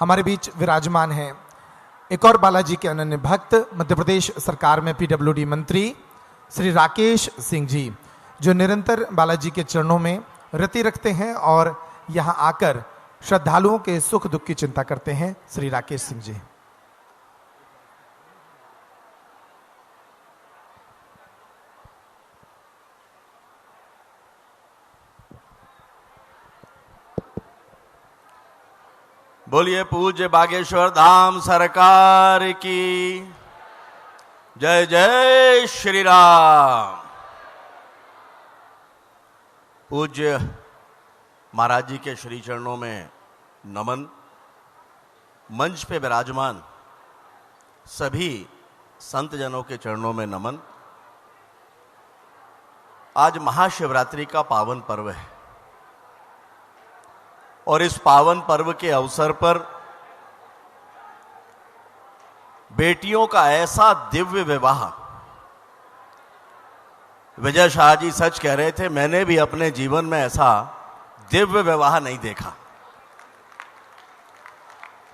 हमारे बीच विराजमान हैं एक और बालाजी के अनन्य भक्त, मध्य प्रदेश सरकार में पीडब्ल्यूडी मंत्री श्री राकेश सिंह जी, जो निरंतर बालाजी के चरणों में रति रखते हैं और यहां आकर श्रद्धालुओं के सुख दुख की चिंता करते हैं। श्री राकेश सिंह जी। बोलिए पूज्य बागेश्वर धाम सरकार की जय। जय श्री राम। पूज्य महाराज जी के श्री चरणों में नमन। मंच पे विराजमान सभी संत जनों के चरणों में नमन। आज महाशिवरात्रि का पावन पर्व है और इस पावन पर्व के अवसर पर बेटियों का ऐसा दिव्य विवाह, विजय शाह जी सच कह रहे थे, मैंने भी अपने जीवन में ऐसा दिव्य विवाह नहीं देखा।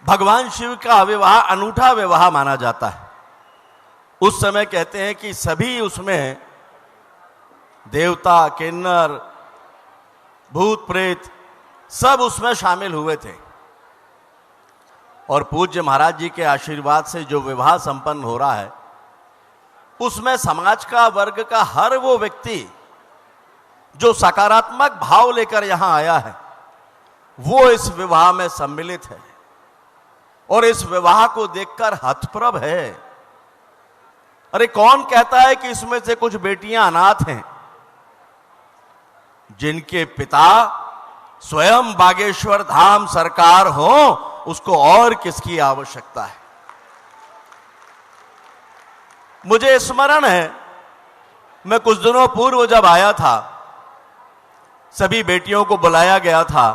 भगवान शिव का विवाह अनूठा विवाह माना जाता है। उस समय कहते हैं कि सभी उसमें देवता, किन्नर, भूत प्रेत सब उसमें शामिल हुए थे और पूज्य महाराज जी के आशीर्वाद से जो विवाह संपन्न हो रहा है उसमें समाज का, वर्ग का हर वो व्यक्ति जो सकारात्मक भाव लेकर यहां आया है वो इस विवाह में सम्मिलित है और इस विवाह को देखकर हतप्रभ है। अरे कौन कहता है कि इसमें से कुछ बेटियां अनाथ हैं? जिनके पिता स्वयं बागेश्वर धाम सरकार हो उसको और किसकी आवश्यकता है? मुझे स्मरण है, मैं कुछ दिनों पूर्व जब आया था, सभी बेटियों को बुलाया गया था।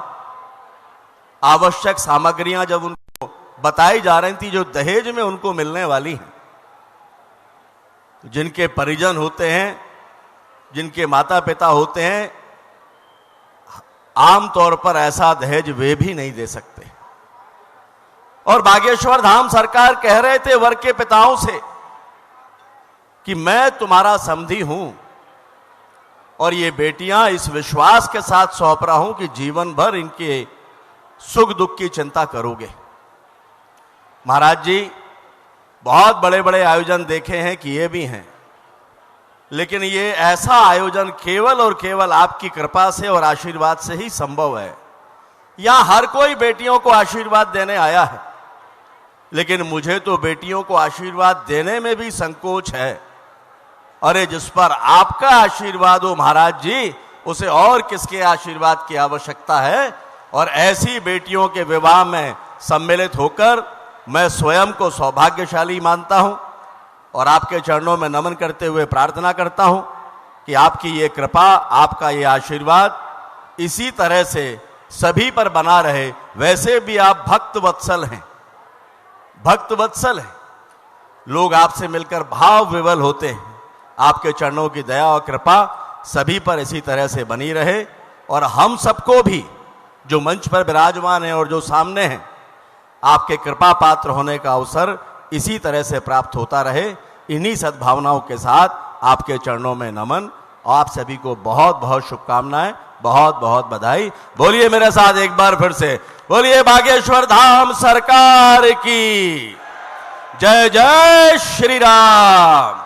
आवश्यक सामग्रियां जब उनको बताई जा रही थी जो दहेज में उनको मिलने वाली हैं, जिनके परिजन होते हैं, जिनके माता पिता होते हैं, आमतौर पर ऐसा दहेज वे भी नहीं दे सकते। और बागेश्वर धाम सरकार कह रहे थे वर के पिताओं से कि मैं तुम्हारा समधी हूं और ये बेटियां इस विश्वास के साथ सौंप रहा हूं कि जीवन भर इनके सुख दुख की चिंता करोगे। महाराज जी बहुत बड़े बड़े आयोजन देखे हैं, किए भी हैं, लेकिन ये ऐसा आयोजन केवल और केवल आपकी कृपा से और आशीर्वाद से ही संभव है। यहां हर कोई बेटियों को आशीर्वाद देने आया है, लेकिन मुझे तो बेटियों को आशीर्वाद देने में भी संकोच है। अरे जिस पर आपका आशीर्वाद हो महाराज जी, उसे और किसके आशीर्वाद की आवश्यकता है? और ऐसी बेटियों के विवाह में सम्मिलित होकर मैं स्वयं को सौभाग्यशाली मानता हूं और आपके चरणों में नमन करते हुए प्रार्थना करता हूं कि आपकी ये कृपा, आपका ये आशीर्वाद इसी तरह से सभी पर बना रहे। वैसे भी आप भक्त वत्सल हैं, भक्त वत्सल हैं, लोग आपसे मिलकर भाव विवल होते हैं। आपके चरणों की दया और कृपा सभी पर इसी तरह से बनी रहे और हम सबको भी जो मंच पर विराजमान हैं और जो सामने हैं, आपके कृपा पात्र होने का अवसर इसी तरह से प्राप्त होता रहे। इन्हीं सद्भावनाओं के साथ आपके चरणों में नमन और आप सभी को बहुत बहुत शुभकामनाएं, बहुत बहुत बधाई। बोलिए मेरे साथ एक बार फिर से, बोलिए बागेश्वर धाम सरकार की जय। जय श्री राम।